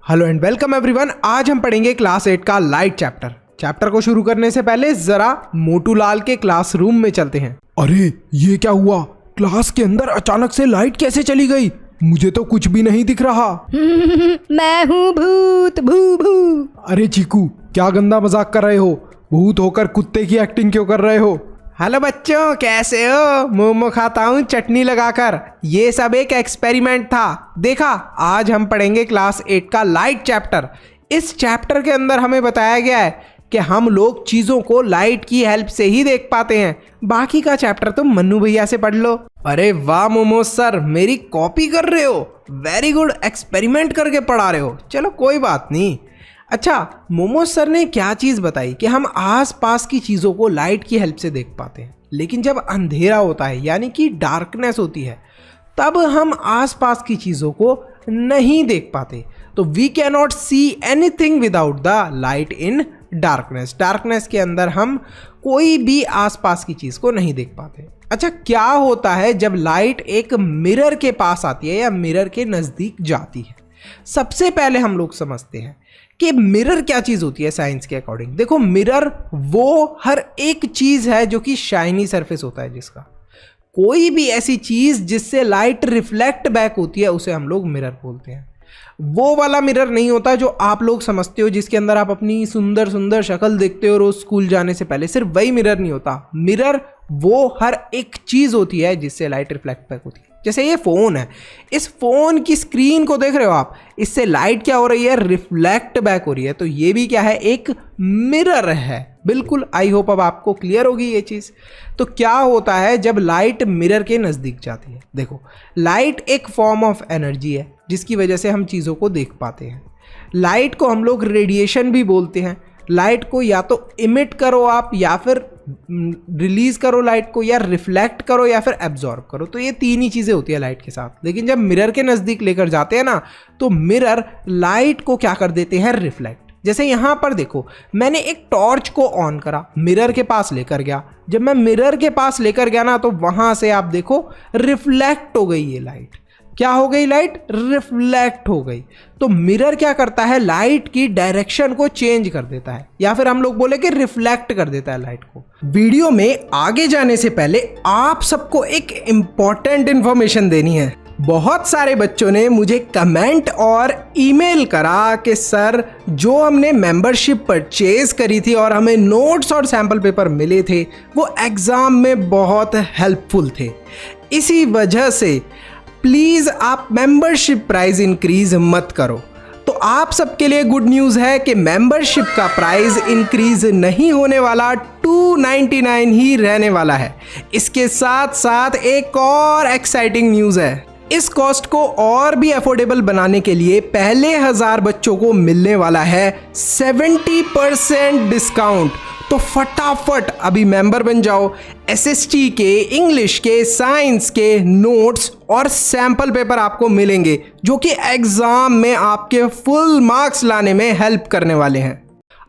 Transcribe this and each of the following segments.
Hello and welcome everyone. आज हम पढ़ेंगे क्लास 8 का लाइट चैप्टर को शुरू करने से पहले जरा मोटूलाल के क्लासरूम में चलते हैं। अरे ये क्या हुआ? क्लास के अंदर अचानक से लाइट कैसे चली गई? मुझे तो कुछ भी नहीं दिख रहा। मैं हूँ भूत भू भू। अरे चीकू, क्या गंदा मजाक कर रहे हो? भूत होकर कुत्ते की एक्टिंग क्यों कर रहे हो? हेलो बच्चों, कैसे हो? मोमो खाता हूँ चटनी लगाकर। ये सब एक एक्सपेरिमेंट था। देखा, आज हम पढ़ेंगे क्लास 8 का लाइट चैप्टर। इस चैप्टर के अंदर हमें बताया गया है कि हम लोग चीज़ों को लाइट की हेल्प से ही देख पाते हैं। बाकी का चैप्टर तो मन्नू भैया से पढ़ लो। अरे वाह मोमो सर, मेरी कॉपी कर रहे हो। वेरी गुड, एक्सपेरिमेंट करके पढ़ा रहे हो। चलो कोई बात नहीं। अच्छा, मोमो सर ने क्या चीज़ बताई कि हम आसपास की चीज़ों को लाइट की हेल्प से देख पाते हैं, लेकिन जब अंधेरा होता है यानी कि डार्कनेस होती है तब हम आसपास की चीज़ों को नहीं देख पाते। तो we can not see anything without the light in darkness. Darkness के अंदर हम कोई भी आसपास की चीज़ को नहीं देख पाते। अच्छा, क्या होता है जब लाइट एक मिरर के पास आती है या मिरर के नज़दीक जाती है? सबसे पहले हम लोग समझते हैं कि मिरर क्या चीज़ होती है साइंस के अकॉर्डिंग। देखो, मिरर वो हर एक चीज़ है जो कि शाइनी सरफेस होता है, जिसका कोई भी ऐसी चीज़ जिससे लाइट रिफ्लेक्ट बैक होती है उसे हम लोग मिरर बोलते हैं। वो वाला मिरर नहीं होता जो आप लोग समझते हो, जिसके अंदर आप अपनी सुंदर सुंदर शक्ल देखते हो रोज स्कूल जाने से पहले। सिर्फ वही मिरर नहीं होता। मिरर वो हर एक चीज़ होती है जिससे लाइट रिफ्लेक्ट बैक होती है। जैसे ये फ़ोन है, इस फ़ोन की स्क्रीन को देख रहे हो आप, इससे लाइट क्या हो रही है? रिफ्लेक्ट बैक हो रही है। तो ये भी क्या है? एक मिरर है। बिल्कुल, आई होप अब आपको क्लियर होगी ये चीज़। तो क्या होता है जब लाइट मिरर के नज़दीक जाती है? देखो, लाइट एक फॉर्म ऑफ एनर्जी है जिसकी वजह से हम चीज़ों को देख पाते हैं। लाइट को हम लोग रेडिएशन भी बोलते हैं। लाइट को या तो इमिट करो आप, या फिर रिलीज करो लाइट को, या रिफ्लेक्ट करो, या फिर एब्जॉर्ब करो। तो ये तीन ही चीज़ें होती है लाइट के साथ। लेकिन जब मिरर के नज़दीक लेकर जाते हैं ना, तो मिरर लाइट को क्या कर देते हैं? रिफ्लेक्ट। जैसे यहाँ पर देखो, मैंने एक टॉर्च को ऑन करा, मिरर के पास लेकर गया। जब मैं मिरर के पास लेकर गया ना, तो वहाँ से आप देखो रिफ्लेक्ट हो गई ये लाइट। क्या हो गई? लाइट रिफ्लेक्ट हो गई। तो मिरर क्या करता है? लाइट की डायरेक्शन को चेंज कर देता है, या फिर हम लोग बोले कि रिफ्लेक्ट कर देता है लाइट को। वीडियो में आगे जाने से पहले आप सबको एक इंपॉर्टेंट इंफॉर्मेशन देनी है। बहुत सारे बच्चों ने मुझे कमेंट और ईमेल करा कि सर, जो हमने मेंबरशिप परचेज करी थी और हमें नोट्स और सैम्पल पेपर मिले थे वो एग्ज़ाम में बहुत हेल्पफुल थे। इसी वजह से प्लीज़ आप मेंबरशिप प्राइस इंक्रीज मत करो। तो आप सबके लिए गुड न्यूज़ है कि मेंबरशिप का प्राइस इंक्रीज नहीं होने वाला, 299 ही रहने वाला है। इसके साथ साथ एक और एक्साइटिंग न्यूज़ है। इस कॉस्ट को और भी अफोर्डेबल बनाने के लिए पहले 1000 बच्चों को मिलने वाला है 70% डिस्काउंट। तो फटाफट अभी मेंबर बन जाओ। एसएसटी के, इंग्लिश के, साइंस के नोट्स और सैंपल पेपर आपको मिलेंगे जो कि एग्जाम में आपके फुल मार्क्स लाने में हेल्प करने वाले हैं।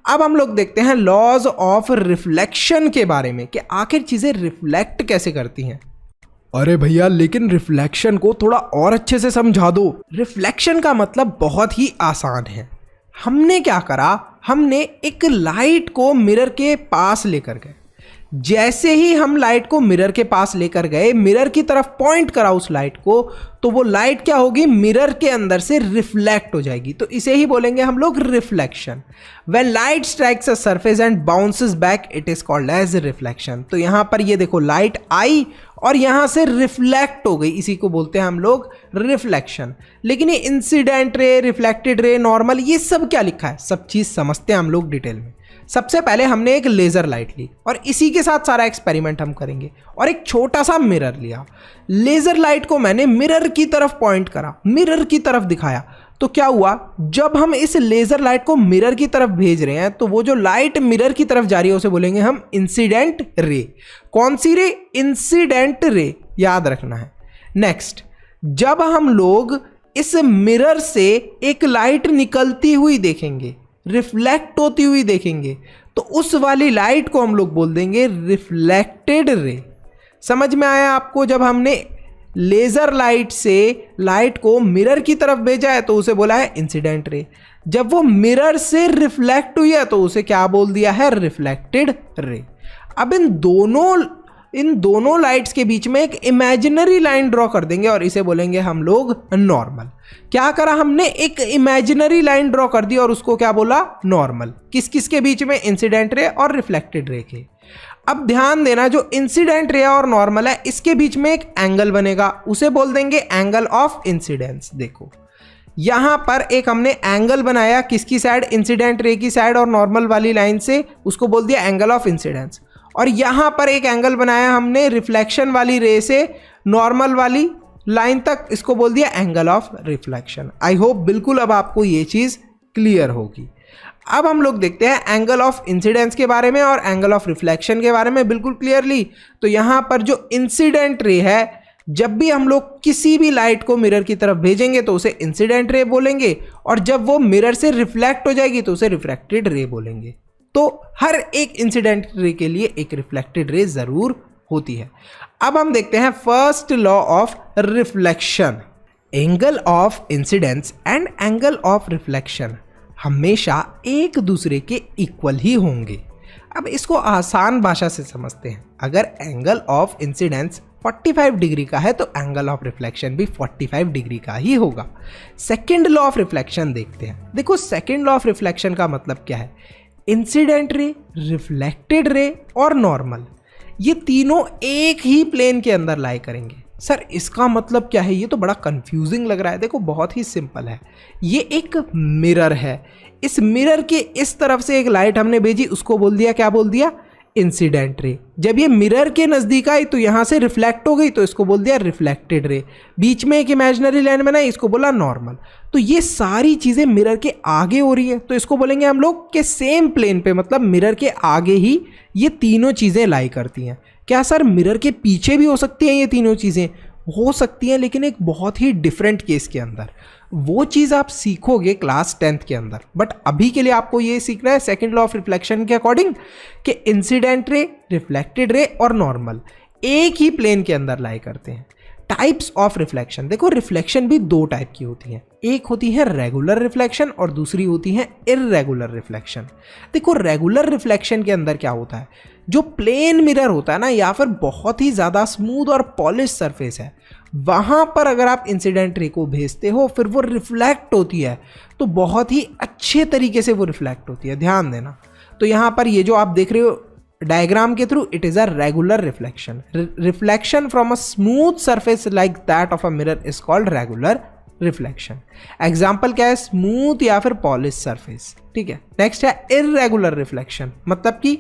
अब हम लोग देखते हैं लॉज ऑफ रिफ्लेक्शन के बारे में, कि आखिर चीज़ें रिफ्लेक्ट कैसे करती हैं। अरे भैया, लेकिन रिफ्लेक्शन को थोड़ा और अच्छे से समझा दो। रिफ्लेक्शन का मतलब बहुत ही आसान है। हमने क्या करा? हमने एक लाइट को मिरर के पास लेकर गए। जैसे ही हम लाइट को मिरर के पास लेकर गए, मिरर की तरफ पॉइंट करा उस लाइट को, तो वो लाइट क्या होगी? मिरर के अंदर से रिफ्लेक्ट हो जाएगी। तो इसे ही बोलेंगे हम लोग reflection. When light strikes a surface and bounces back, it is called as reflection. तो यहाँ पर ये देखो, लाइट आई और यहाँ से रिफ्लेक्ट हो गई, इसी को बोलते हैं हम लोग रिफ्लेक्शन। लेकिन ये incident ray, reflected ray, normal, ये सब क्या लिखा है? सब चीज़ समझते हैं हम लोग डिटेल में। सबसे पहले हमने एक लेज़र लाइट ली और इसी के साथ सारा एक्सपेरिमेंट हम करेंगे। और एक छोटा सा मिरर लिया। लेज़र लाइट को मैंने मिरर की तरफ पॉइंट करा, मिरर की तरफ दिखाया। तो क्या हुआ? जब हम इस लेज़र लाइट को मिरर की तरफ भेज रहे हैं, तो वो जो लाइट मिरर की तरफ जा रही है उसे बोलेंगे हम इंसिडेंट रे। कौन सी रे? इंसिडेंट रे, याद रखना है। नेक्स्ट, जब हम लोग इस मिरर से एक लाइट निकलती हुई देखेंगे, रिफ्लेक्ट होती हुई देखेंगे, तो उस वाली लाइट को हम लोग बोल देंगे रिफ्लेक्टेड रे। समझ में आया आपको? जब हमने लेजर लाइट से लाइट को मिरर की तरफ भेजा है तो उसे बोला है इंसिडेंट रे। जब वो मिरर से रिफ्लेक्ट हुई है तो उसे क्या बोल दिया है, रिफ्लेक्टेड रे। अब इन दोनों लाइट्स के बीच में एक इमेजिनरी लाइन ड्रॉ कर देंगे और इसे बोलेंगे हम लोग नॉर्मल। क्या करा हमने, एक इमेजिनरी लाइन ड्रॉ कर दी और उसको क्या बोला, नॉर्मल। किस किस के बीच में, इंसिडेंट रे और रिफ्लेक्टेड रे के। अब ध्यान देना, जो इंसिडेंट रे और नॉर्मल है इसके बीच में एक एंगल बनेगा, उसे बोल देंगे एंगल ऑफ इंसिडेंस। देखो यहां पर एक हमने एंगल बनाया, किसकी साइड, इंसिडेंट रे की साइड और नॉर्मल वाली लाइन से, उसको बोल दिया एंगल ऑफ इंसिडेंस। और यहां पर एक एंगल बनाया हमने रिफ्लेक्शन वाली रे से नॉर्मल वाली लाइन तक, इसको बोल दिया angle of reflection. I hope बिल्कुल अब आपको ये चीज क्लियर होगी। अब हम लोग देखते हैं एंगल ऑफ इंसिडेंस के बारे में और एंगल ऑफ रिफ्लेक्शन के बारे में बिल्कुल क्लियरली। तो यहां पर जो इंसिडेंट रे है, जब भी हम लोग किसी भी लाइट को मिरर की तरफ भेजेंगे तो उसे इंसिडेंट रे बोलेंगे, और जब वो मिरर से रिफ्लेक्ट हो जाएगी तो उसे रिफ्रैक्टेड रे बोलेंगे। तो हर एक इंसिडेंट रे के लिए एक रिफ्लेक्टेड रे जरूर होती है। अब हम देखते हैं first law of reflection. Angle of incidence and angle of reflection हमेशा एक दूसरे के इक्वल ही होंगे। अब इसको आसान भाषा से समझते हैं। अगर एंगल ऑफ इंसिडेंस 45 डिग्री का है तो एंगल ऑफ रिफ्लेक्शन भी 45 डिग्री का ही होगा। सेकेंड लॉ ऑफ रिफ्लेक्शन देखते हैं। देखो सेकेंड लॉ ऑफ रिफ्लेक्शन का मतलब क्या है, इंसिडेंट रे, रिफ्लेक्टेड रे और नॉर्मल, ये तीनों एक ही प्लेन के अंदर लाई करेंगे। सर इसका मतलब क्या है, ये तो बड़ा कंफ्यूजिंग लग रहा है। देखो बहुत ही सिंपल है, ये एक मिरर है, इस मिरर के इस तरफ से एक लाइट हमने भेजी, उसको बोल दिया, क्या बोल दिया, इंसिडेंट रे। जब ये मिरर के नज़दीक आई तो यहाँ से रिफ्लेक्ट हो गई तो इसको बोल दिया रिफ्लेक्टेड रे। बीच में एक इमेजिनरी लाइन बनाई, इसको बोला नॉर्मल। तो ये सारी चीज़ें मिरर के आगे हो रही है तो इसको बोलेंगे हम लोग के सेम प्लेन पे, मतलब मिरर के आगे ही ये तीनों चीज़ें लाई करती हैं। क्या सर मिरर के पीछे भी हो सकती हैं ये तीनों चीज़ें? हो सकती हैं, लेकिन एक बहुत ही डिफरेंट केस के अंदर। वो चीज़ आप सीखोगे क्लास 10th के अंदर, बट अभी के लिए आपको ये सीखना है सेकंड लॉ ऑफ रिफ्लेक्शन के अकॉर्डिंग कि इंसिडेंट रे, रिफ्लेक्टेड रे और नॉर्मल एक ही प्लेन के अंदर लाई करते हैं। टाइप्स ऑफ रिफ्लेक्शन, देखो रिफ्लेक्शन भी दो टाइप की होती हैं, एक होती है रेगुलर रिफ्लेक्शन और दूसरी होती है इर्रेगुलर रिफ्लेक्शन। देखो रेगुलर रिफ्लेक्शन के अंदर क्या होता है, जो प्लेन मिरर होता है ना, या फिर बहुत ही ज़्यादा स्मूथ और पॉलिश सरफेस है, वहाँ पर अगर आप इंसिडेंट रे को भेजते हो फिर वो रिफ्लेक्ट होती है, तो बहुत ही अच्छे तरीके से वो रिफ्लेक्ट होती है। ध्यान देना, तो यहाँ पर ये जो आप देख रहे हो डायग्राम के through, it is a regular reflection. Reflection from a smooth surface like that of a mirror is called regular reflection. Example क्या है, स्मूथ या फिर पॉलिश सरफेस। ठीक है, नेक्स्ट है इर्रेगुलर रिफ्लेक्शन, मतलब कि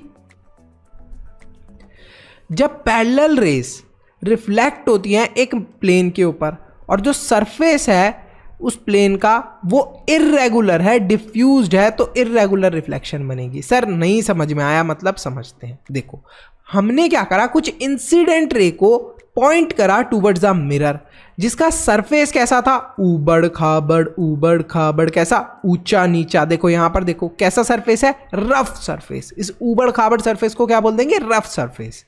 जब पैरेलल रेस रिफ्लेक्ट होती हैं एक प्लेन के ऊपर और जो सरफेस है उस प्लेन का वो इर्रेगुलर है, डिफ्यूज्ड है, तो इर्रेगुलर रिफ्लेक्शन बनेगी। सर नहीं समझ में आया, मतलब समझते हैं। देखो हमने क्या करा, कुछ इंसिडेंट रे को पॉइंट करा टूवर्ड्स द मिरर, जिसका सरफेस कैसा था, ऊबड़ खाबड़, कैसा, ऊंचा नीचा। देखो यहां पर देखो कैसा सरफेस है, रफ सरफेस। इस ऊबड़ खाबड़ सरफेस को क्या बोल देंगे, रफ सरफेस।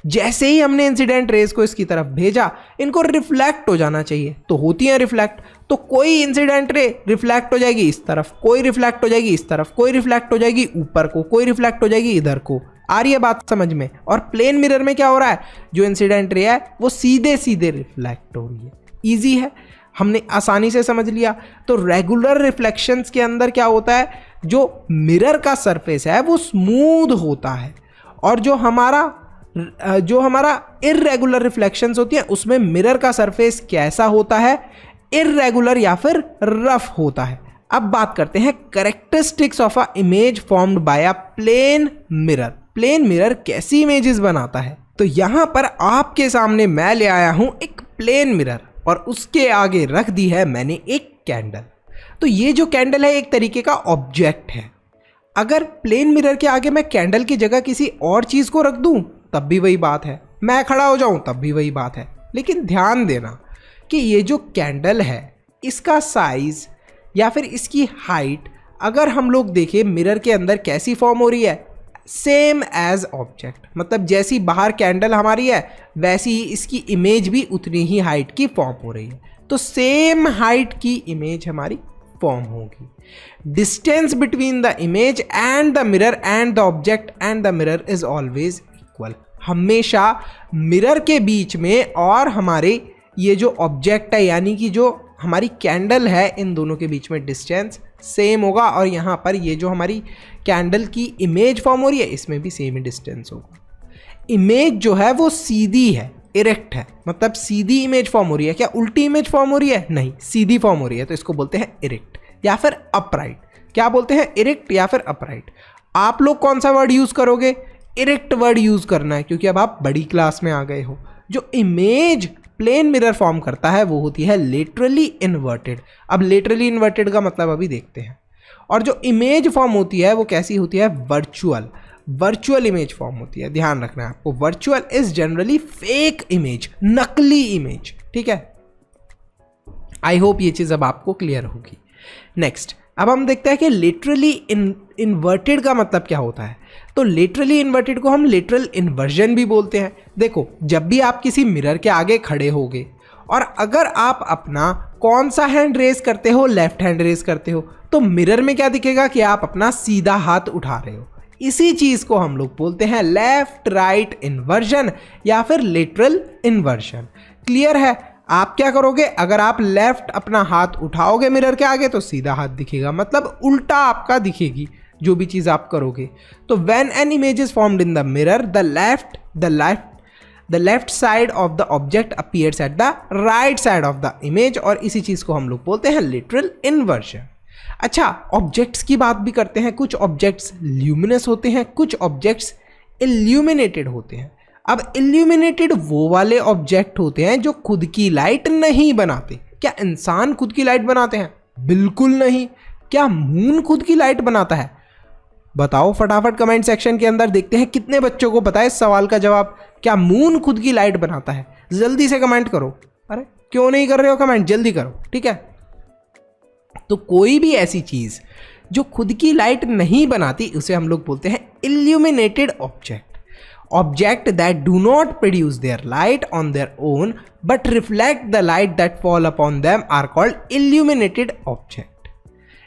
जैसे ही हमने इंसिडेंट रेज को इसकी तरफ भेजा, इनको रिफ्लेक्ट हो जाना चाहिए, तो होती है रिफ्लेक्ट। तो कोई इंसिडेंट रे रिफ्लेक्ट हो जाएगी इस तरफ, कोई रिफ्लेक्ट हो जाएगी इस तरफ, कोई रिफ्लेक्ट हो जाएगी ऊपर को, कोई रिफ्लेक्ट हो जाएगी इधर को। आ रही है बात समझ में? और प्लेन मिरर में क्या हो रहा है, जो इंसिडेंट रे है वो सीधे सीधे रिफ्लेक्ट हो रही है। इजी है, हमने आसानी से समझ लिया। तो रेगुलर रिफ्लेक्शंस के अंदर क्या होता है, जो मिरर का सरफेस है वो स्मूथ होता है, और जो हमारा इर्रेगुलर रिफ्लेक्शंस होती हैं उसमें मिरर का सरफेस कैसा होता है, इर्रेगुलर या फिर रफ होता है। अब बात करते हैं characteristics of a image formed by a plane mirror. Plane mirror कैसी इमेजेस बनाता है? तो यहां पर आपके सामने मैं ले आया हूं एक प्लेन मिरर और उसके आगे रख दी है मैंने एक कैंडल। तो ये जो कैंडल है एक तरीके का ऑब्जेक्ट है। अगर प्लेन मिरर के आगे मैं कैंडल की जगह किसी और चीज को रख दूं तब भी वही बात है, मैं खड़ा हो जाऊं तब भी वही बात है। लेकिन ध्यान देना कि ये जो कैंडल है इसका साइज या फिर इसकी हाइट अगर हम लोग देखें मिरर के अंदर कैसी फॉर्म हो रही है, सेम एज ऑब्जेक्ट, मतलब जैसी बाहर कैंडल हमारी है वैसी ही इसकी इमेज भी उतनी ही हाइट की फॉर्म हो रही है, तो सेम हाइट की इमेज हमारी फॉर्म होगी। Distance between the image and the mirror and the object and the mirror is always equal. हमेशा मिरर के बीच में और हमारे ये जो ऑब्जेक्ट है यानी कि जो हमारी कैंडल है, इन दोनों के बीच में डिस्टेंस सेम होगा, और यहाँ पर ये जो हमारी कैंडल की इमेज फॉर्म हो रही है इसमें भी सेम ही डिस्टेंस होगा। इमेज जो है वो सीधी है, इरेक्ट है, मतलब सीधी इमेज फॉर्म हो रही है। क्या उल्टी इमेज फॉर्म हो रही है? नहीं, सीधी फॉर्म हो रही है, तो इसको बोलते हैं इरेक्ट या फिर अपराइट। क्या बोलते हैं? इरेक्ट या फिर अपराइट। आप लोग कौन सा वर्ड यूज करोगे? इरेक्ट वर्ड यूज करना है, क्योंकि अब आप बड़ी क्लास में आ गए हो। जो इमेज प्लेन मिरर फॉर्म करता है वो होती है लेटरली इन्वर्टेड। अब लेटरली इन्वर्टेड का मतलब अभी देखते हैं। और जो इमेज फॉर्म होती है वो कैसी होती है? वर्चुअल। वर्चुअल इमेज फॉर्म होती है, ध्यान रखना है आपको। Virtual is generally fake image, नकली इमेज, ठीक है। आई होप ये चीज अब आपको क्लियर होगी। नेक्स्ट, अब हम देखते हैं कि लिटरली इन्वर्टेड का मतलब क्या होता है। तो लिटरली इन्वर्टेड को हम लिटरल इन्वर्जन भी बोलते हैं। देखो, जब भी आप किसी मिरर के आगे खड़े होगे और अगर आप अपना कौन सा हैंड रेज करते हो? लेफ्ट हैंड रेज करते हो, तो मिरर में क्या दिखेगा कि आप अपना सीधा हाथ उठा रहे हो। इसी चीज को हम लोग बोलते हैं लेफ्ट राइट इन्वर्जन या फिर लिटरल इन्वर्जन। क्लियर है? आप क्या करोगे? अगर आप लेफ्ट अपना हाथ उठाओगे मिरर के आगे तो सीधा हाथ दिखेगा, मतलब उल्टा आपका दिखेगी जो भी चीज आप करोगे। तो when an image is formed in the mirror, the left side of the object appears at the right side of the image, और इसी चीज को हम लोग बोलते हैं लिटरल इन्वर्जन। अच्छा, ऑब्जेक्ट्स की बात भी करते हैं। कुछ ऑब्जेक्ट्स ल्यूमिनस होते हैं, कुछ ऑब्जेक्ट्स इल्यूमिनेटेड होते हैं। अब इल्यूमिनेटेड वो वाले ऑब्जेक्ट होते हैं जो खुद की लाइट नहीं बनाते। क्या इंसान खुद की लाइट बनाते हैं? बिल्कुल नहीं। क्या मून खुद की लाइट बनाता है? बताओ फटाफट कमेंट सेक्शन के अंदर, देखते हैं कितने बच्चों को पता है इस सवाल का जवाब। क्या मून खुद की लाइट बनाता है? जल्दी से कमेंट करो। अरे क्यों नहीं कर रहे हो कमेंट? जल्दी करो, ठीक है। तो कोई भी ऐसी चीज जो खुद की लाइट नहीं बनाती उसे हम लोग बोलते हैं illuminated object. Object that do not produce their light on their own but reflect the light that fall upon them are called illuminated object.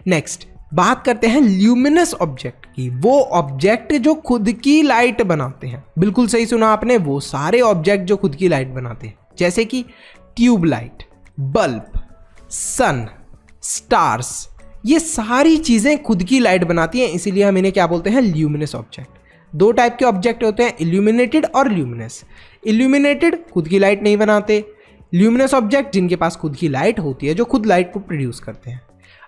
Next, बात करते हैं ल्यूमिनस ऑब्जेक्ट की। वो ऑब्जेक्ट जो खुद की लाइट बनाते हैं। बिल्कुल सही सुना आपने, वो सारे ऑब्जेक्ट जो खुद की लाइट बनाते हैं, जैसे कि ट्यूबलाइट, बल्ब, सन, स्टार्स, ये सारी चीजें खुद की लाइट बनाती हैं, इसीलिए हम इन्हें क्या बोलते हैं? Luminous object. दो टाइप के ऑब्जेक्ट होते हैं, इल्यूमिनेटेड और ल्यूमिनस। इल्यूमिनेटेड खुद की लाइट नहीं बनाते, ल्यूमिनस ऑब्जेक्ट जिनके पास खुद की लाइट होती है, जो खुद लाइट को प्रोड्यूस करते हैं।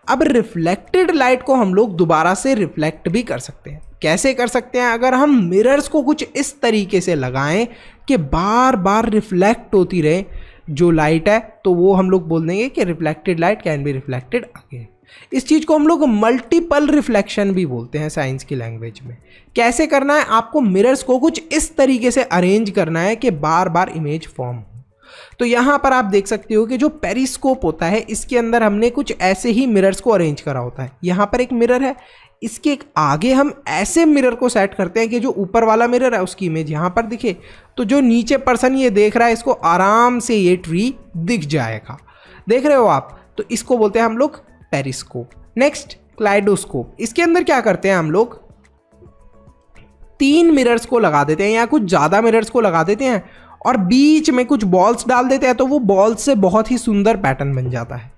अब रिफ्लेक्टेड लाइट को हम लोग दोबारा से रिफ्लेक्ट भी कर सकते हैं। कैसे कर सकते हैं? अगर हम मिरर्स को कुछ इस तरीके से लगाएं कि बार बार रिफ्लेक्ट होती रहे जो लाइट है, तो वो हम लोग बोल देंगे कि reflected light can be reflected again. इस चीज को हम लोग मल्टीपल रिफ्लेक्शन भी बोलते हैं साइंस की लैंग्वेज में। कैसे करना है? आपको मिरर्स को कुछ इस तरीके से अरेंज करना है कि बार बार इमेज फॉर्म हो। तो यहां पर आप देख सकते हो कि जो पेरिस्कोप होता है इसके अंदर हमने कुछ ऐसे ही मिरर्स को अरेंज करा होता है। यहां पर एक मिरर है, इसके आगे हम ऐसे मिरर को सेट करते हैं कि जो ऊपर वाला मिरर है उसकी इमेज यहां पर दिखे, तो जो नीचे पर्सन ये देख रहा है इसको आराम से ये ट्री दिख जाएगा। देख रहे हो आप? तो इसको बोलते हैं हम लोग पेरिस्कोप। Next, kaleidoscope. इसके अंदर क्या करते हैं हम लोग? 3 मिरर्स को लगा देते हैं या कुछ ज़्यादा मिरर्स को लगा देते हैं और बीच में कुछ बॉल्स डाल देते हैं, तो वो बॉल्स से बहुत ही सुंदर पैटर्न बन जाता है।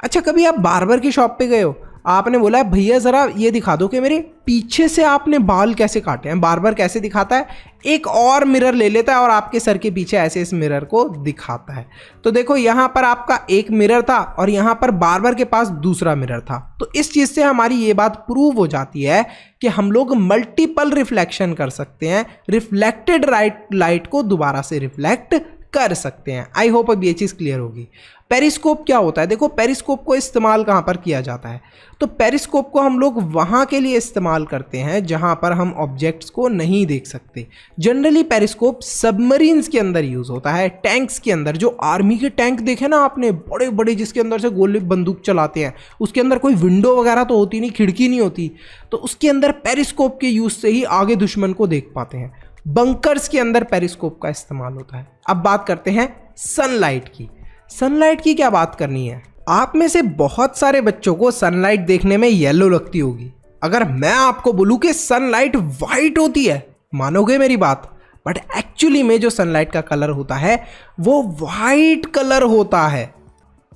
अच्छा, कभी आप बार्बर की शॉप पे गए हो, आपने बोला भैया ज़रा ये दिखा दो कि मेरे पीछे से आपने बाल कैसे काटे हैं। बार्बर कैसे दिखाता है? एक और मिरर ले लेता है और आपके सर के पीछे ऐसे इस मिरर को दिखाता है। तो देखो यहाँ पर आपका एक मिरर था और यहाँ पर बार्बर के पास दूसरा मिरर था। तो इस चीज़ से हमारी ये बात प्रूव हो जाती है कि हम लोग मल्टीपल रिफ्लेक्शन कर सकते हैं, रिफ्लेक्टेड लाइट को दोबारा से रिफ्लेक्ट कर सकते हैं। आई होप अब ये चीज़ क्लियर होगी। पेरिस्कोप क्या होता है? देखो, पेरिस्कोप को इस्तेमाल कहाँ पर किया जाता है? तो पेरिस्कोप को हम लोग वहाँ के लिए इस्तेमाल करते हैं जहाँ पर हम ऑब्जेक्ट्स को नहीं देख सकते। जनरली पेरिस्कोप सबमरीन्स के अंदर यूज़ होता है, टैंक्स के अंदर। जो आर्मी के टैंक देखे ना आपने, बड़े बड़े, जिसके अंदर से गोली बंदूक चलाते हैं, उसके अंदर कोई विंडो वगैरह तो होती नहीं, खिड़की नहीं होती, तो उसके अंदर पेरिस्कोप के यूज़ से ही आगे दुश्मन को देख पाते हैं। बंकर्स के अंदर पेरिस्कोप का इस्तेमाल होता है। अब बात करते हैं सनलाइट की। सनलाइट की क्या बात करनी है? आप में से बहुत सारे बच्चों को सनलाइट देखने में येलो लगती होगी। अगर मैं आपको बोलूं कि सनलाइट वाइट होती है, मानोगे मेरी बात? बट एक्चुअली में जो सनलाइट का कलर होता है वो वाइट कलर होता है।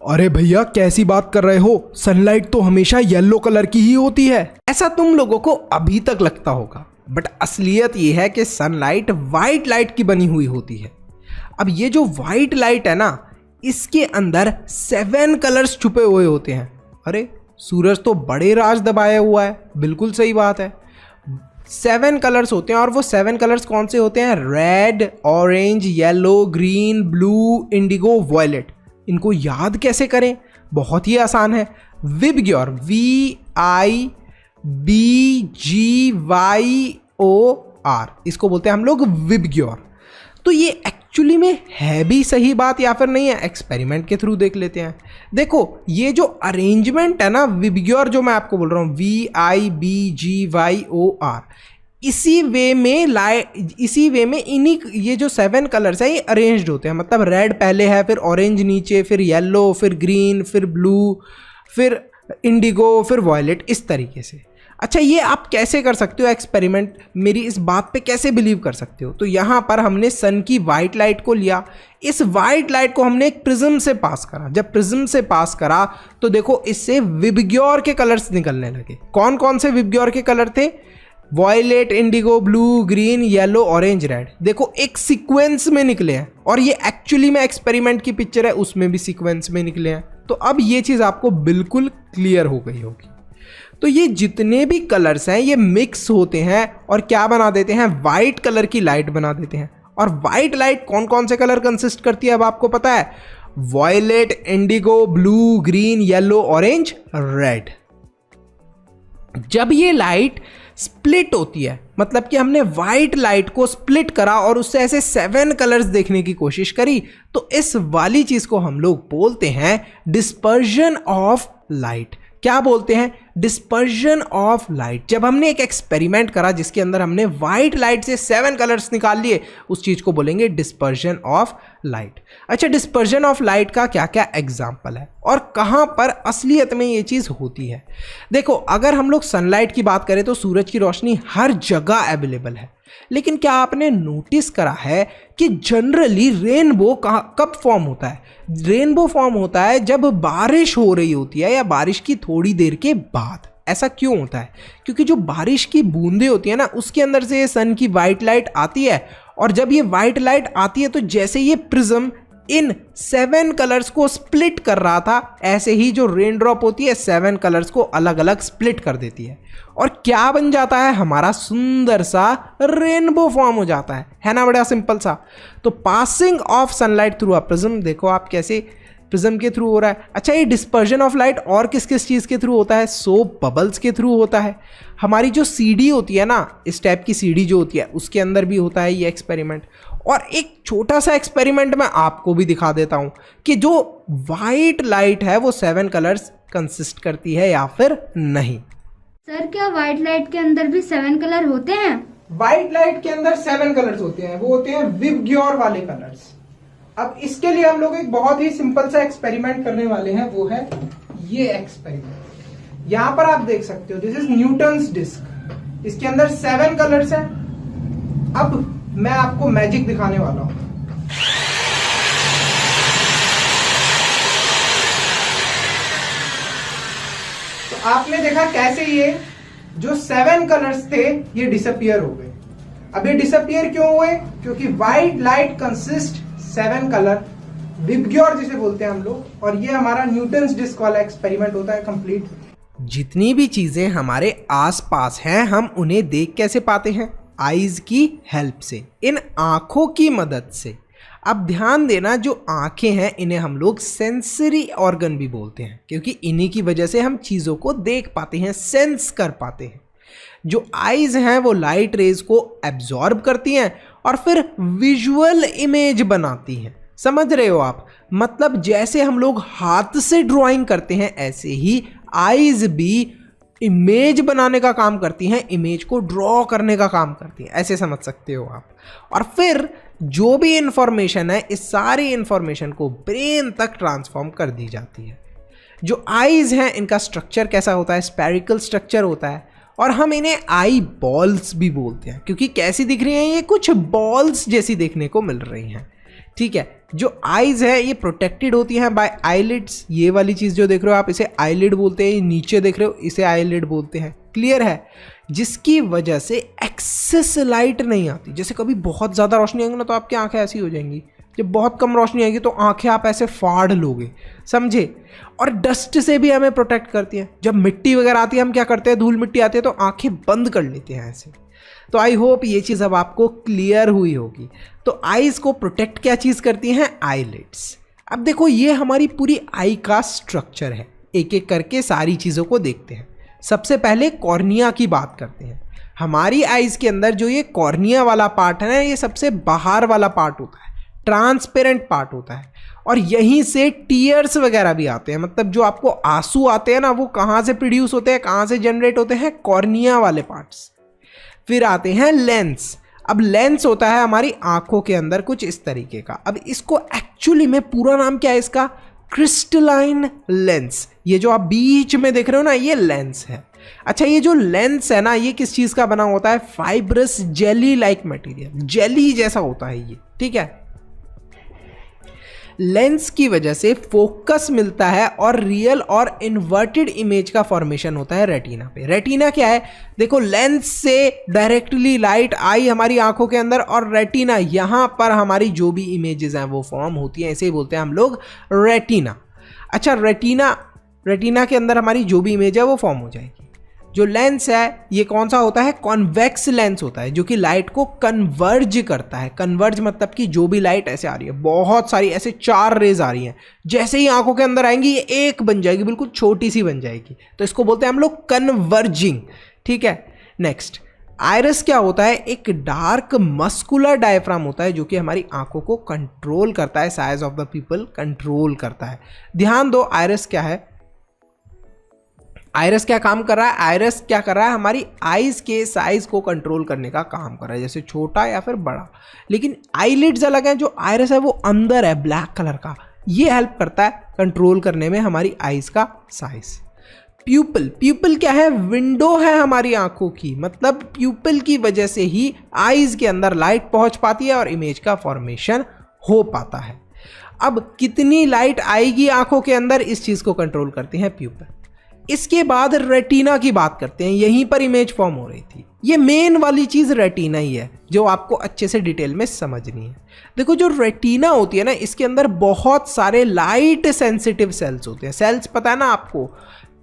अरे भैया कैसी बात कर रहे हो, सनलाइट तो हमेशा येलो कलर की ही होती है। ऐसा तुम लोगों को अभी तक लगता होगा, बट असलियत ये है कि सनलाइट वाइट लाइट की बनी हुई होती है। अब ये जो वाइट लाइट है ना, इसके अंदर 7 कलर्स छुपे हुए होते हैं। अरे सूरज तो बड़े राज दबाया हुआ है, बिल्कुल सही बात है। 7 कलर्स होते हैं, और वो 7 कलर्स कौन से होते हैं? Red, orange, yellow, green, blue, indigo, violet. इनको याद कैसे करें? बहुत ही आसान है। विबग्योर, VIBGYOR, इसको बोलते हैं हम लोग विबग्योर। तो ये एक्चुअली में है भी सही बात या फिर नहीं है? एक्सपेरिमेंट के थ्रू देख लेते हैं। देखो, ये जो अरेंजमेंट है ना, विबग्योर जो मैं आपको बोल रहा हूँ, VIBGYOR, इसी वे में इन्हीं ये जो 7 कलर्स है ये अरेंज्ड होते हैं। मतलब रेड पहले है, फिर ऑरेंज नीचे, फिर येलो, फिर ग्रीन, फिर ब्लू, फिर इंडिगो, फिर वॉयलेट, इस तरीके से। अच्छा, ये आप कैसे कर सकते हो एक्सपेरिमेंट? मेरी इस बात पे कैसे बिलीव कर सकते हो? तो यहाँ पर हमने सन की वाइट लाइट को लिया, इस वाइट लाइट को हमने एक प्रिज्म से पास करा। जब प्रिज्म से पास करा तो देखो इससे विबग्योर के कलर्स निकलने लगे। कौन कौन से विबग्योर के कलर थे? Violet, indigo, blue, green, yellow, orange, red. देखो एक सीक्वेंस में निकले हैं, और ये एक्चुअली में एक्सपेरिमेंट की पिक्चर है, उसमें भी सीक्वेंस में निकले हैं। तो अब ये चीज़ आपको बिल्कुल क्लियर हो गई होगी। तो ये जितने भी कलर्स हैं ये मिक्स होते हैं और क्या बना देते हैं? वाइट कलर की लाइट बना देते हैं। और वाइट लाइट कौन कौन से कलर कंसिस्ट करती है अब आपको पता है? Violet, indigo, blue, green, yellow, orange, red. जब ये लाइट स्प्लिट होती है, मतलब कि हमने वाइट लाइट को स्प्लिट करा और उससे ऐसे 7 कलर्स देखने की कोशिश करी, तो इस वाली चीज को हम लोग बोलते हैं डिस्पर्जन ऑफ लाइट। क्या बोलते हैं? Dispersion of light. जब हमने एक एक्सपेरिमेंट करा जिसके अंदर हमने वाइट लाइट से 7 कलर्स निकाल लिए, उस चीज को बोलेंगे डिस्पर्जन ऑफ लाइट। अच्छा, डिस्पर्जन ऑफ लाइट का क्या क्या एग्जाम्पल है और कहां पर असलियत में ये चीज होती है? देखो, अगर हम लोग सनलाइट की बात करें तो सूरज की रोशनी हर जगह अवेलेबल है, लेकिन क्या आपने नोटिस करा है कि जनरली रेनबो कब फॉर्म होता है? रेनबो फॉर्म होता है जब बारिश हो रही होती है या बारिश की थोड़ी देर के बाद। ऐसा क्यों होता है? क्योंकि जो बारिश की बूंदें होती है ना, उसके अंदर से सन की वाइट लाइट आती है, और जब ये वाइट लाइट आती है तो जैसे ये प्रिज्म इन 7 कलर्स को स्प्लिट कर रहा था, ऐसे ही जो रेन ड्रॉप होती है 7 कलर्स को अलग अलग स्प्लिट कर देती है, और क्या बन जाता है? हमारा सुंदर सा रेनबो फॉर्म हो जाता है ना? बड़ा सिंपल सा। तो passing of sunlight through a prism, देखो आप कैसे प्रिज्म के थ्रू हो रहा है। अच्छा, ये डिस्पर्जन ऑफ लाइट और किस किस चीज़ के थ्रू होता है? सोप बबल्स के थ्रू होता है। हमारी जो सीडी होती है ना, इस टाइप की सीडी जो होती है, उसके अंदर भी होता है ये एक्सपेरिमेंट। और एक छोटा सा एक्सपेरिमेंट मैं आपको भी दिखा देता हूं कि जो वाइट लाइट है वो 7 कलर्स कंसिस्ट करती है या फिर नहीं। सर, क्या व्हाइट लाइट के अंदर भी 7 कलर होते हैं? व्हाइट लाइट के अंदर 7 कलर्स होते हैं, वो होते हैं विबग्योर वाले कलर्स। अब इसके लिए हम लोग एक बहुत ही सिंपल सा एक्सपेरिमेंट करने वाले हैं, वो है ये एक्सपेरिमेंट। यहां पर आप देख सकते हो, दिस इज न्यूटन्स डिस्क। इसके अंदर 7 कलर्स हैं। अब मैं आपको मैजिक दिखाने वाला हूं। तो आपने देखा कैसे ये जो 7 कलर्स थे ये डिसअपियर हो गए। अब ये डिसअपियर क्यों हुए? क्योंकि white light consist 7 colour, VIBGYOR जिसे बोलते हैं हम लोग, और ये हमारा न्यूटन्स डिस्क वाला एक्सपेरिमेंट होता है कंप्लीट। जितनी भी चीजें हमारे आसपास हैं हम उन्हें देख कैसे पाते हैं? आईज की हेल्प से, इन आंखों की मदद से। अब ध्यान देना, जो आंखें हैं इन्हें हम लोग सेंसरी ऑर्गन भी बोलते हैं, क्योंकि इन्हीं की वजह से हम चीज़ों को देख पाते हैं, सेंस कर पाते हैं। जो आईज हैं वो लाइट रेज को एब्जॉर्ब करती हैं और फिर विजुअल इमेज बनाती हैं। समझ रहे हो आप? मतलब जैसे हम लोग हाथ से ड्राइंग करते हैं, ऐसे ही आईज भी इमेज बनाने का काम करती हैं, इमेज को ड्रॉ करने का काम करती हैं, ऐसे समझ सकते हो आप। और फिर जो भी इंफॉर्मेशन है, इस सारी इंफॉर्मेशन को ब्रेन तक ट्रांसफॉर्म कर दी जाती है। जो आईज हैं इनका स्ट्रक्चर कैसा होता है? स्फेरिकल स्ट्रक्चर होता है, और हम इन्हें आई बॉल्स भी बोलते हैं, क्योंकि कैसी दिख रही हैं? ये कुछ बॉल्स जैसी देखने को मिल रही हैं। ठीक है, जो आईज है ये प्रोटेक्टेड होती हैं बाय आईलिड्स। ये वाली चीज़ जो देख रहे हो आप, इसे आईलिड बोलते हैं। ये नीचे देख रहे हो, इसे आईलिड बोलते हैं। क्लियर है? जिसकी वजह से एक्सेस लाइट नहीं आती। जैसे कभी बहुत ज़्यादा रोशनी आएगी ना तो आपकी आंखें ऐसी हो जाएंगी, जब बहुत कम रोशनी आएगी तो आंखें आप ऐसे फाड़ लोगे, समझे? और डस्ट से भी हमें प्रोटेक्ट करती है। जब मिट्टी वगैरह आती है, हम क्या करते हैं? धूल मिट्टी आती है तो आंखें बंद कर लेते हैं ऐसे। तो आई होप ये चीज़ अब आपको क्लियर हुई होगी। तो आईज को प्रोटेक्ट क्या चीज़ करती हैं? आईलिड्स। अब देखो, ये हमारी पूरी आई का स्ट्रक्चर है। एक एक करके सारी चीज़ों को देखते हैं। सबसे पहले कॉर्निया की बात करते हैं। हमारी आईज के अंदर जो ये कॉर्निया वाला पार्ट है ना, ये सबसे बाहर वाला पार्ट होता है, ट्रांसपेरेंट पार्ट होता है, और यहीं से टीयर्स वगैरह भी आते हैं। मतलब जो आपको आंसू आते हैं ना, वो कहाँ से प्रोड्यूस होते हैं, कहाँ से जनरेट होते हैं? कॉर्निया वाले पार्ट्स। फिर आते हैं लेंस। अब लेंस होता है हमारी आंखों के अंदर कुछ इस तरीके का। अब इसको एक्चुअली में पूरा नाम क्या है इसका? Crystalline lens. ये जो आप बीच में देख रहे हो ना, ये लेंस है। अच्छा, ये जो लेंस है ना, ये किस चीज़ का बना होता है? Fibrous jelly like material, jelly जैसा होता है ये। ठीक है, लेंस की वजह से फोकस मिलता है और रियल और इन्वर्टेड इमेज का फॉर्मेशन होता है रेटिना पे। रेटिना क्या है? देखो, लेंस से डायरेक्टली लाइट आई हमारी आंखों के अंदर, और रेटिना यहाँ पर हमारी जो भी इमेजेस हैं वो फॉर्म होती हैं। ऐसे ही बोलते हैं हम लोग रेटिना। अच्छा, रेटिना के अंदर हमारी जो भी इमेज है वो फॉर्म हो जाएगी। जो लेंस है ये कौन सा होता है? कॉन्वेक्स लेंस होता है, जो कि लाइट को कन्वर्ज करता है। कन्वर्ज मतलब कि जो भी लाइट ऐसे आ रही है, बहुत सारी ऐसे 4 रेज आ रही हैं, जैसे ही आंखों के अंदर आएंगी ये एक बन जाएगी, बिल्कुल छोटी सी बन जाएगी। तो इसको बोलते हैं हम लोग कन्वर्जिंग। ठीक है, नेक्स्ट आइरिस क्या होता है? एक डार्क मस्कुलर डायफ्राम होता है, जो कि हमारी आंखों को कंट्रोल करता है, size of the people control करता है। ध्यान दो, आइरिस क्या है? आइरिस क्या काम कर रहा है? आइरिस क्या कर रहा है? हमारी आईज के साइज को कंट्रोल करने का काम कर रहा है, जैसे छोटा या फिर बड़ा। लेकिन आईलिड्स अलग है, जो आइरिस है वो अंदर है ब्लैक कलर का, ये हेल्प करता है कंट्रोल करने में हमारी आईज का साइज। प्यूपिल क्या है? विंडो है हमारी आंखों की। मतलब प्यूपिल की वजह से ही आईज के अंदर लाइट पहुंच पाती है और इमेज का फॉर्मेशन हो पाता है। अब कितनी लाइट आएगी आंखों के अंदर, इस चीज को कंट्रोल करती है प्यूपिल। इसके बाद रेटिना की बात करते हैं। यहीं पर इमेज फॉर्म हो रही थी। ये मेन वाली चीज रेटिना ही है, जो आपको अच्छे से डिटेल में समझनी है। देखो, जो रेटिना होती है ना, इसके अंदर बहुत सारे लाइट सेंसिटिव सेल्स होते हैं। सेल्स पता है ना आपको,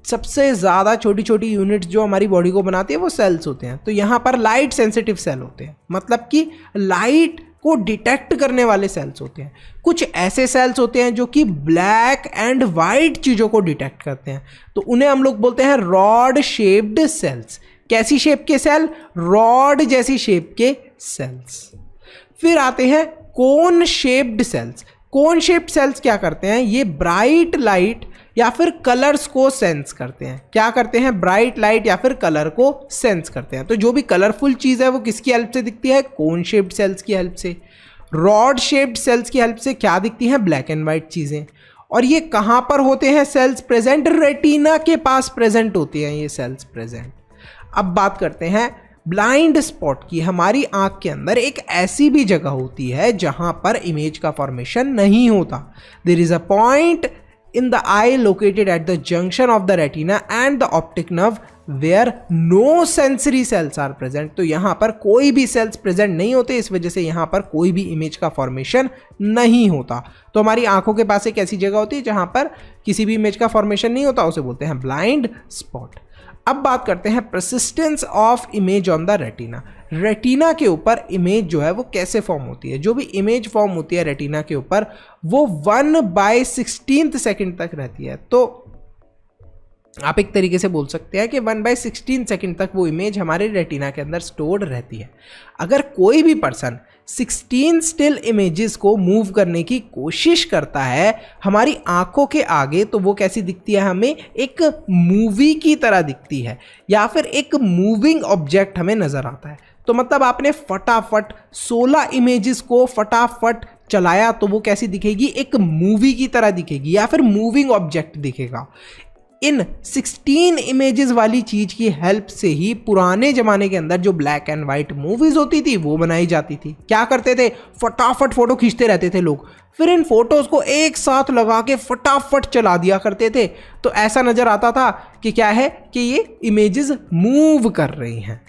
सबसे ज़्यादा छोटी छोटी यूनिट्स जो हमारी बॉडी को बनाती है वो सेल्स होते हैं। तो यहाँ पर लाइट सेंसिटिव सेल होते हैं, मतलब कि लाइट को डिटेक्ट करने वाले सेल्स होते हैं। कुछ ऐसे सेल्स होते हैं जो कि ब्लैक एंड वाइट चीज़ों को डिटेक्ट करते हैं, तो उन्हें हम लोग बोलते हैं रॉड शेप्ड सेल्स। कैसी शेप के सेल? रॉड जैसी शेप के सेल्स। फिर आते हैं कोन शेप्ड सेल्स। कोन शेप्ड सेल्स क्या करते हैं? ये ब्राइट लाइट या फिर कलर्स को सेंस करते हैं। क्या करते हैं? ब्राइट लाइट या फिर कलर को सेंस करते हैं। तो जो भी कलरफुल चीज़ है वो किसकी हेल्प से दिखती है? कोन शेप्ड सेल्स की हेल्प से। रॉड शेप्ड सेल्स की हेल्प से क्या दिखती हैं? ब्लैक एंड वाइट चीज़ें। और ये कहाँ पर होते हैं सेल्स प्रेजेंट? रेटिना के पास प्रेजेंट होती हैं ये सेल्स प्रेजेंट। अब बात करते हैं ब्लाइंड स्पॉट की। हमारी आंख के अंदर एक ऐसी भी जगह होती है जहां पर इमेज का फॉर्मेशन नहीं होता। There is a point in the eye located at the junction of the retina and the optic nerve where no sensory cells are present। तो यहाँ पर कोई भी सेल्स प्रेजेंट नहीं होते, इस वजह से यहाँ पर कोई भी इमेज का फॉर्मेशन नहीं होता। तो हमारी आंखों के पास एक ऐसी जगह होती है जहाँ पर किसी भी इमेज का फॉर्मेशन नहीं होता, उसे बोलते हैं ब्लाइंड स्पॉट। अब बात करते हैं persistence of image on the retina. Retina के ऊपर इमेज जो है वो कैसे फॉर्म होती है। जो भी इमेज फॉर्म होती है रेटिना के ऊपर वो 1/16 सेकेंड तक रहती है। तो आप एक तरीके से बोल सकते हैं कि 1/16 सेकेंड तक वो इमेज हमारे रेटिना के अंदर स्टोर्ड रहती है। अगर कोई भी पर्सन 16 स्टिल इमेजेस को मूव करने की कोशिश करता है हमारी आंखों के आगे, तो वो कैसी दिखती है, हमें एक मूवी की तरह दिखती है या फिर एक मूविंग ऑब्जेक्ट हमें नजर आता है। तो मतलब आपने फटाफट 16 इमेजेस को फटाफट चलाया तो वो कैसी दिखेगी, एक मूवी की तरह दिखेगी या फिर मूविंग ऑब्जेक्ट दिखेगा। इन 16 इमेजेस वाली चीज की हेल्प से ही पुराने जमाने के अंदर जो ब्लैक एंड वाइट मूवीज होती थी वो बनाई जाती थी। क्या करते थे, फटाफट फोटो खींचते रहते थे लोग, फिर इन फोटोज को एक साथ लगा के फटाफट चला दिया करते थे। तो ऐसा नजर आता था कि क्या है कि ये इमेजेस मूव कर रही हैं।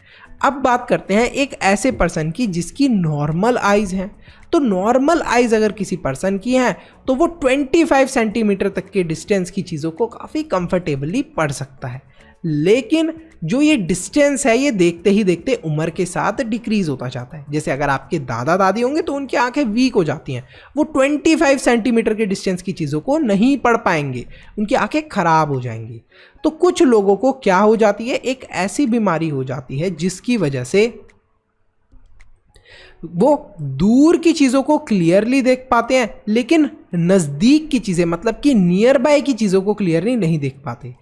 अब बात करते हैं एक ऐसे पर्सन की जिसकी नॉर्मल आइज हैं। तो नॉर्मल आइज अगर किसी पर्सन की हैं तो वो 25 सेंटीमीटर तक के डिस्टेंस की चीज़ों को काफ़ी कंफर्टेबली पढ़ सकता है। लेकिन जो ये डिस्टेंस है ये देखते ही देखते उम्र के साथ डिक्रीज होता जाता है। जैसे अगर आपके दादा दादी होंगे तो उनकी आंखें वीक हो जाती हैं, वो 25 सेंटीमीटर के डिस्टेंस की चीज़ों को नहीं पढ़ पाएंगे, उनकी आंखें खराब हो जाएंगी। तो कुछ लोगों को क्या हो जाती है, एक ऐसी बीमारी हो जाती है जिसकी वजह से वो दूर की चीज़ों को क्लियरली देख पाते हैं लेकिन नज़दीक की चीज़ें मतलब कि नियर बाय की चीज़ों को क्लियरली नहीं देख पाते।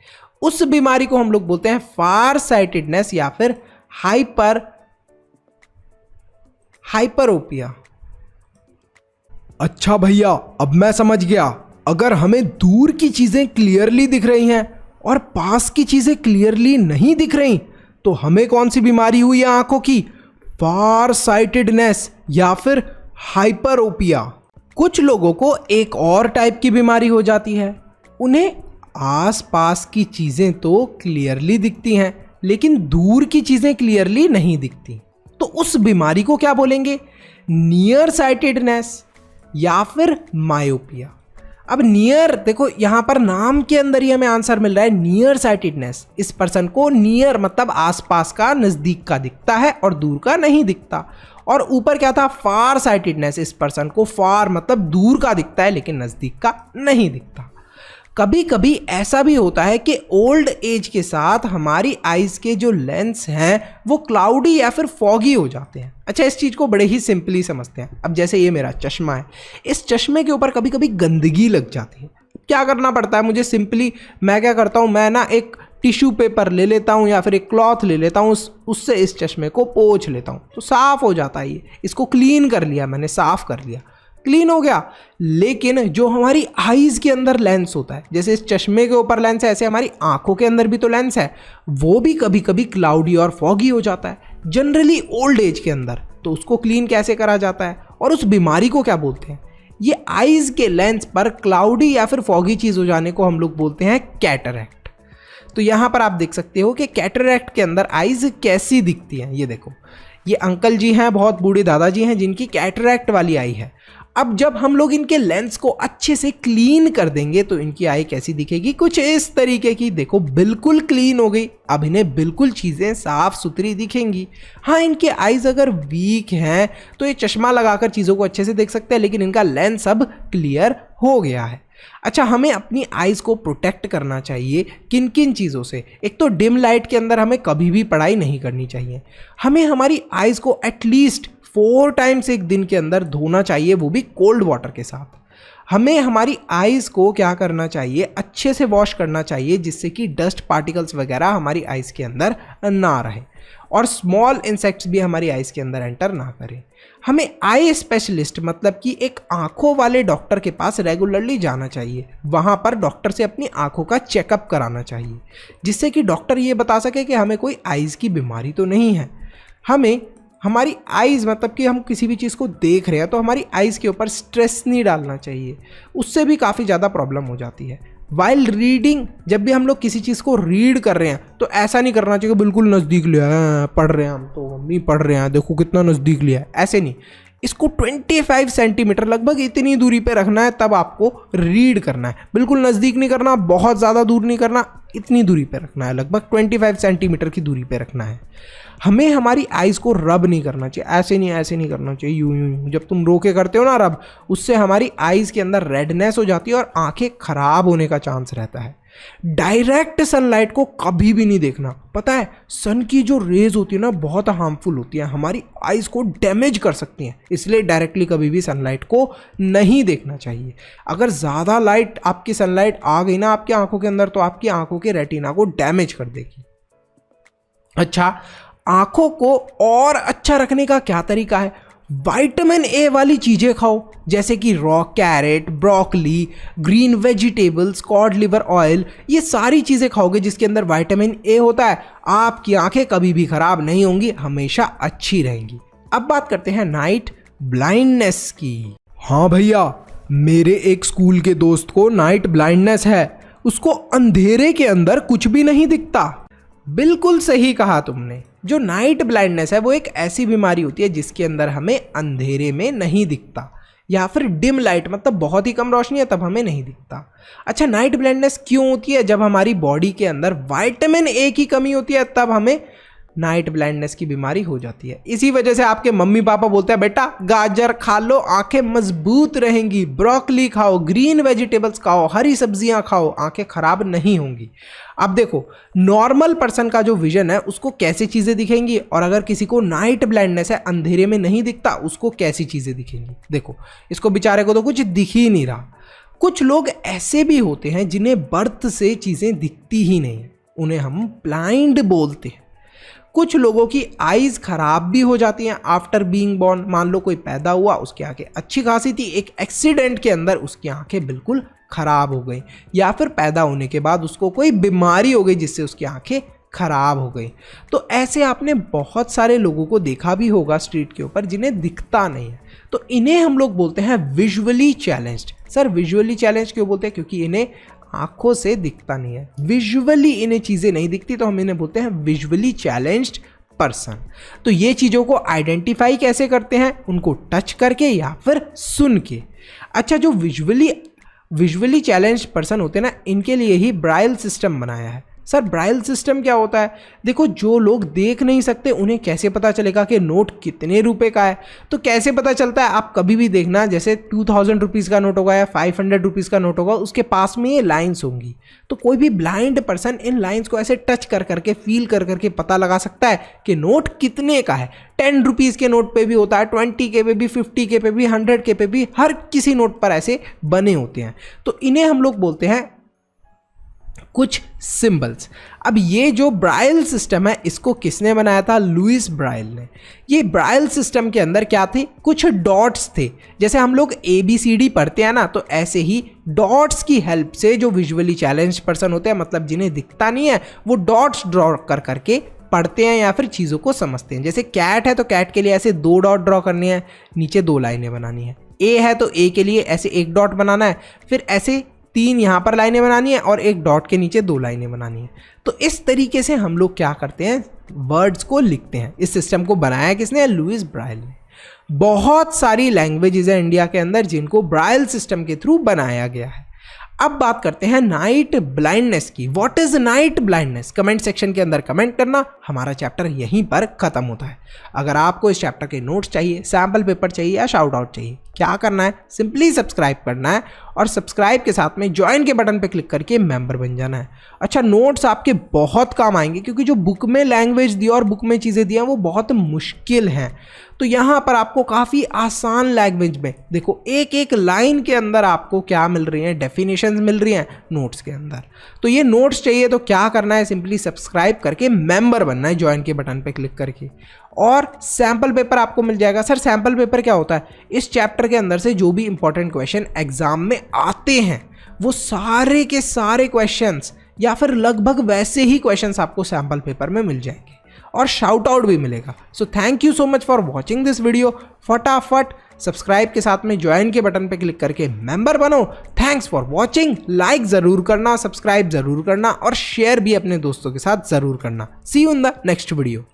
उस बीमारी को हम लोग बोलते हैं फार साइटेडनेस या फिर हाइपरोपिया। अच्छा भैया, अब मैं समझ गया। अगर हमें दूर की चीजें क्लियरली दिख रही हैं और पास की चीजें क्लियरली नहीं दिख रही तो हमें कौन सी बीमारी हुई है आंखों की, फार साइटेडनेस या फिर हाइपरोपिया। कुछ लोगों को एक और टाइप की बीमारी हो जाती है, उन्हें आसपास की चीजें तो क्लियरली दिखती हैं लेकिन दूर की चीजें क्लियरली नहीं दिखती। तो उस बीमारी को क्या बोलेंगे, नियर साइटेडनेस या फिर मायोपिया। अब नियर, देखो यहां पर नाम के अंदर ही हमें आंसर मिल रहा है नियर साइटेडनेस। इस पर्सन को नियर मतलब आसपास का, नजदीक का दिखता है और दूर का नहीं दिखता। और ऊपर क्या था, फार साइटेडनेस, इस पर्सन को फार मतलब दूर का दिखता है लेकिन नजदीक का नहीं दिखता। कभी कभी ऐसा भी होता है कि ओल्ड एज के साथ हमारी आइज के जो लेंस हैं वो क्लाउडी या फिर फॉगी हो जाते हैं। अच्छा, इस चीज़ को बड़े ही सिंपली समझते हैं। अब जैसे ये मेरा चश्मा है, इस चश्मे के ऊपर कभी कभी गंदगी लग जाती है। क्या करना पड़ता है मुझे, सिंपली मैं क्या करता हूँ, मैं ना एक टिश्यू पेपर ले लेता हूँ या फिर एक क्लॉथ ले लेता हूँ, उससे इस चश्मे को पोंछ लेता हूँ तो साफ़ हो जाता है। ये इसको क्लीन कर लिया मैंने, साफ़ कर लिया, क्लीन हो गया। लेकिन जो हमारी आईज के अंदर लेंस होता है, जैसे इस चश्मे के ऊपर लेंस है ऐसे हमारी आंखों के अंदर भी तो लेंस है, वो भी कभी कभी क्लाउडी और फॉगी हो जाता है जनरली ओल्ड एज के अंदर। तो उसको क्लीन कैसे करा जाता है और उस बीमारी को क्या बोलते हैं, ये आईज के लेंस पर क्लाउडी या फिर फॉगी चीज़ हो जाने को हम लोग बोलते हैं कैटरैक्ट। तो यहाँ पर आप देख सकते हो कि कैटरैक्ट के अंदर आईज कैसी दिखती हैं। ये देखो, ये अंकल जी हैं, बहुत बूढ़े दादाजी हैं जिनकी कैटरैक्ट वाली आई है। अब जब हम लोग इनके लेंस को अच्छे से क्लीन कर देंगे तो इनकी आई कैसी दिखेगी, कुछ इस तरीके की। देखो बिल्कुल क्लीन हो गई, अब इन्हें बिल्कुल चीज़ें साफ सुथरी दिखेंगी। हाँ, इनके आईज अगर वीक हैं तो ये चश्मा लगाकर चीज़ों को अच्छे से देख सकते हैं लेकिन इनका लेंस अब क्लियर हो गया है। अच्छा, हमें अपनी आइज़ को प्रोटेक्ट करना चाहिए किन किन चीज़ों से। एक तो डिम लाइट के अंदर हमें कभी भी पढ़ाई नहीं करनी चाहिए। हमें हमारी आइज़ को एटलीस्ट 4 टाइम्स एक दिन के अंदर धोना चाहिए, वो भी कोल्ड वाटर के साथ। हमें हमारी आइज़ को क्या करना चाहिए, अच्छे से वॉश करना चाहिए जिससे कि डस्ट पार्टिकल्स वगैरह हमारी आइज़ के अंदर ना रहे और स्मॉल इंसेक्ट्स भी हमारी आइज़ के अंदर एंटर ना करें। हमें आई स्पेशलिस्ट मतलब कि एक आंखों वाले डॉक्टर के पास रेगुलरली जाना चाहिए। वहाँ पर डॉक्टर से अपनी आंखों का चेकअप कराना चाहिए जिससे कि डॉक्टर ये बता सके कि हमें कोई आइज़ की बीमारी तो नहीं है। हमें हमारी आइज़ मतलब कि हम किसी भी चीज़ को देख रहे हैं तो हमारी आइज़ के ऊपर स्ट्रेस नहीं डालना चाहिए, उससे भी काफ़ी ज़्यादा प्रॉब्लम हो जाती है। वाइल रीडिंग, जब भी हम लोग किसी चीज़ को रीड कर रहे हैं तो ऐसा नहीं करना चाहिए बिल्कुल नज़दीक लिया है, पढ़ रहे हैं हम तो मम्मी पढ़ रहे हैं देखो कितना नज़दीक लिया है, ऐसे नहीं। इसको 25 सेंटीमीटर लगभग इतनी दूरी पे रखना है, तब आपको रीड करना है। बिल्कुल नज़दीक नहीं करना, बहुत ज़्यादा दूर नहीं करना, इतनी दूरी पे रखना है, लगभग 25 सेंटीमीटर की दूरी पे रखना है। हमें हमारी आइज़ को रब नहीं करना चाहिए, ऐसे नहीं करना चाहिए, यूं यूं। जब तुम रोके करते हो ना रब, उससे हमारी आइज़ के अंदर रेडनेस हो जाती है और आंखें खराब होने का चांस रहता है। डायरेक्ट सनलाइट को कभी भी नहीं देखना। पता है सन की जो रेज होती है ना बहुत हार्मफुल होती है, हमारी आइज को डैमेज कर सकती हैं, इसलिए डायरेक्टली कभी भी सनलाइट को नहीं देखना चाहिए। अगर ज़्यादा लाइट आपकी सनलाइट आ गई ना आपकी आंखों के अंदर, तो आपकी आंखों के रेटिना को डैमेज कर देगी। अच्छा, आंखों को और अच्छा रखने का क्या तरीका है? विटामिन ए वाली चीज़ें खाओ, जैसे कि raw carrot, broccoli, green vegetables, cod liver oil, ये सारी चीज़ें खाओगे जिसके अंदर विटामिन ए होता है, आपकी आंखें कभी भी खराब नहीं होंगी, हमेशा अच्छी रहेंगी। अब बात करते हैं नाइट ब्लाइंडनेस की। हाँ भैया, मेरे एक स्कूल के दोस्त को नाइट ब्लाइंडनेस है, उसको अंधेरे के अंदर कुछ भी नहीं दिखता। बिल्कुल सही कहा तुमने। जो नाइट ब्लाइंडनेस है वो एक ऐसी बीमारी होती है जिसके अंदर हमें अंधेरे में नहीं दिखता, या फिर डिम लाइट, मतलब बहुत ही कम रोशनी है तब हमें नहीं दिखता। अच्छा, नाइट ब्लाइंडनेस क्यों होती है? जब हमारी बॉडी के अंदर विटामिन ए की कमी होती है तब हमें नाइट ब्लाइंडनेस की बीमारी हो जाती है। इसी वजह से आपके मम्मी पापा बोलते हैं बेटा गाजर खा लो, आंखें मजबूत रहेंगी, ब्रोकली खाओ, ग्रीन वेजिटेबल्स खाओ, हरी सब्जियां खाओ, आंखें खराब नहीं होंगी। अब देखो, नॉर्मल पर्सन का जो विजन है उसको कैसी चीज़ें दिखेंगी, और अगर किसी को नाइट ब्लाइंडनेस है, अंधेरे में नहीं दिखता, उसको कैसी चीज़ें दिखेंगी। देखो, इसको बेचारे को तो कुछ दिख ही नहीं रहा। कुछ लोग ऐसे भी होते हैं जिन्हें बर्थ से चीज़ें दिखती ही नहीं, उन्हें हम ब्लाइंड बोलते हैं। कुछ लोगों की आइज खराब भी हो जाती हैं आफ्टर बीइंग बॉर्न। मान लो कोई पैदा हुआ, उसकी आंखें अच्छी खासी थी, एक एक्सीडेंट के अंदर उसकी आंखें बिल्कुल खराब हो गई, या फिर पैदा होने के बाद उसको कोई बीमारी हो गई जिससे उसकी आंखें खराब हो गई। तो ऐसे आपने बहुत सारे लोगों को देखा भी होगा स्ट्रीट के ऊपर जिन्हें दिखता नहीं है, तो इन्हें हम लोग बोलते हैं visually challenged. Sir visually challenge क्यों बोलते हैं? क्योंकि इन्हें आंखों से दिखता नहीं है, विजुअली इन्हें चीज़ें नहीं दिखती, तो हम इन्हें बोलते हैं विजुअली चैलेंज्ड पर्सन। तो ये चीज़ों को आइडेंटिफाई कैसे करते हैं? उनको टच करके या फिर सुन के। अच्छा, जो विजुअली चैलेंज्ड पर्सन होते हैं ना, इनके लिए ही ब्राइल सिस्टम बनाया है। सर ब्राइल सिस्टम क्या होता है? देखो, जो लोग देख नहीं सकते उन्हें कैसे पता चलेगा कि नोट कितने रुपए का है? तो कैसे पता चलता है? आप कभी भी देखना, जैसे 2000 रुपीज़ का नोट होगा या 500 रुपीज़ का नोट होगा, उसके पास में ये लाइन्स होंगी। तो कोई भी ब्लाइंड पर्सन इन लाइन्स को ऐसे टच कर करके, फील कर करके पता लगा सकता है कि नोट कितने का है। 10 रुपीज़ के नोट पे भी होता है, 20 के पे भी, 50 के पे भी, 100 के पे भी, हर किसी नोट पर ऐसे बने होते हैं। तो इन्हें हम लोग बोलते हैं कुछ सिंबल्स। अब ये जो ब्राइल सिस्टम है इसको किसने बनाया था? लुइस ब्राइल ने। ये ब्राइल सिस्टम के अंदर क्या थे? कुछ डॉट्स थे। जैसे हम लोग ABCD पढ़ते हैं ना, तो ऐसे ही डॉट्स की हेल्प से जो विजुअली चैलेंज्ड पर्सन होते हैं, मतलब जिन्हें दिखता नहीं है, वो डॉट्स ड्रॉ कर करके पढ़ते हैं या फिर चीज़ों को समझते हैं। जैसे कैट है तो कैट के लिए ऐसे 2 डॉट ड्रॉ करने हैं, नीचे 2 लाइनें बनानी है। ए है तो ए के लिए ऐसे 1 डॉट बनाना है, फिर ऐसे 3 यहाँ पर लाइनें बनानी है और 1 डॉट के नीचे 2 लाइनें बनानी है। तो इस तरीके से हम लोग क्या करते हैं? वर्ड्स को लिखते हैं। इस सिस्टम को बनाया किसने? लुइस ब्राइल ने। बहुत सारी लैंग्वेजेस है इंडिया के अंदर जिनको ब्राइल सिस्टम के थ्रू बनाया गया है। अब बात करते हैं नाइट ब्लाइंडनेस की। What is night blindness? Comment section के अंदर कमेंट करना। हमारा चैप्टर यहीं पर खत्म होता है। अगर आपको इस चैप्टर के नोट्स चाहिए, सैम्पल पेपर चाहिए या शाउट आउट चाहिए, क्या करना है? सिंपली सब्सक्राइब करना है और सब्सक्राइब के साथ में ज्वाइन के बटन पे क्लिक करके मेंबर बन जाना है। अच्छा, नोट्स आपके बहुत काम आएंगे क्योंकि जो बुक में लैंग्वेज दी और बुक में चीज़ें दी हैं वो बहुत मुश्किल हैं। तो यहाँ पर आपको काफ़ी आसान लैंग्वेज में, देखो एक एक लाइन के अंदर आपको क्या मिल रही हैं? डेफिनेशंस मिल रही हैं नोट्स के अंदर। तो ये नोट्स चाहिए तो क्या करना है? सिंपली सब्सक्राइब करके मेंबर बनना है ज्वाइन के बटन पे क्लिक करके, और सैम्पल पेपर आपको मिल जाएगा। सर सैम्पल पेपर क्या होता है? इस चैप्टर के अंदर से जो भी इंपॉर्टेंट क्वेश्चन एग्जाम में आते हैं वो सारे के सारे क्वेश्चंस या फिर लगभग वैसे ही क्वेश्चंस आपको सैम्पल पेपर में मिल जाएंगे और शाउट आउट भी मिलेगा। So thank you so much for watching this video. फटाफट सब्सक्राइब के साथ में ज्वाइन के बटन पे क्लिक करके मेंबर बनो। Thanks for watching. लाइक ज़रूर करना, सब्सक्राइब ज़रूर करना और शेयर भी अपने दोस्तों के साथ ज़रूर करना। See you in the next video.